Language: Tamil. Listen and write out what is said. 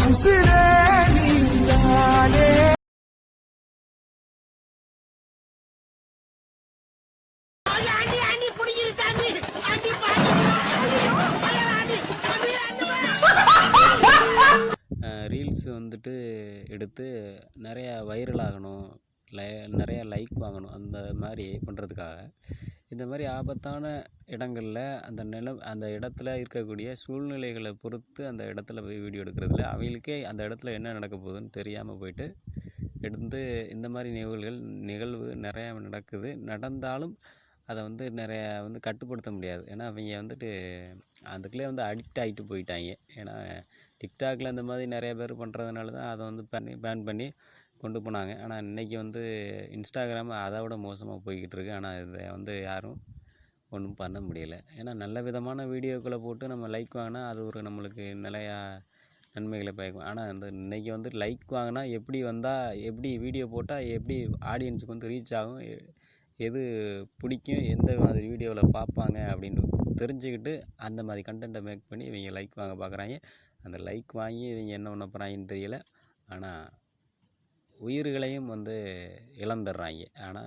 உசிரே நீதானே. ரீல்ஸ் வந்துட்டு எடுத்து நிறையா வைரல் ஆகணும், நிறையா லைக் வாங்கணும், அந்த மாதிரி பண்ணுறதுக்காக இந்த மாதிரி ஆபத்தான இடங்களில் அந்த இடத்துல இருக்கக்கூடிய சூழ்நிலைகளை பொறுத்து அந்த இடத்துல போய் வீடியோ எடுக்கிறதுல அவங்களுக்கே அந்த இடத்துல என்ன நடக்க போகுதுன்னு தெரியாமல் போயிட்டு எடுத்து இந்த மாதிரி நிகழ்வு நிறையா நடக்குது. நடந்தாலும் அதை வந்து நிறையா கட்டுப்படுத்த முடியாது. ஏன்னா அவங்க வந்துட்டு அதுக்குள்ளே அடிக்ட் ஆகிட்டு போயிட்டாங்க. ஏன்னா டிக்டாக்ல இந்த மாதிரி நிறைய பேர் பண்ணுறதுனால தான் அதை பேன் பண்ணி கொண்டு போனாங்க. ஆனால் இன்றைக்கி இன்ஸ்டாகிராம் அதை விட மோசமாக போய்கிட்டு இருக்கு. ஆனால் இதை யாரும் ஒன்றும் பண்ண முடியலை. ஏன்னா நல்ல விதமான வீடியோக்களை போட்டு நம்ம லைக் வாங்கினா அது ஒரு நம்மளுக்கு நிறையா நன்மைகளை பயக்கும். ஆனால் இன்றைக்கி லைக் வாங்கினா எப்படி வீடியோ போட்டால் எப்படி ஆடியன்ஸுக்கு ரீச் ஆகும், எது பிடிக்கும், எந்த மாதிரி வீடியோவில் பார்ப்பாங்க அப்படின்னு தெரிஞ்சுக்கிட்டு அந்த மாதிரி கண்டென்ட்டை மேக் பண்ணி இவங்க லைக் வாங்க பார்க்குறாங்க. அந்த லைக் வாங்கி இவங்க என்ன பண்ண போகிறாங்கன்னு தெரியலை. ஆனால் உயிர்களையும் இழந்துடுறாங்க. ஆனால்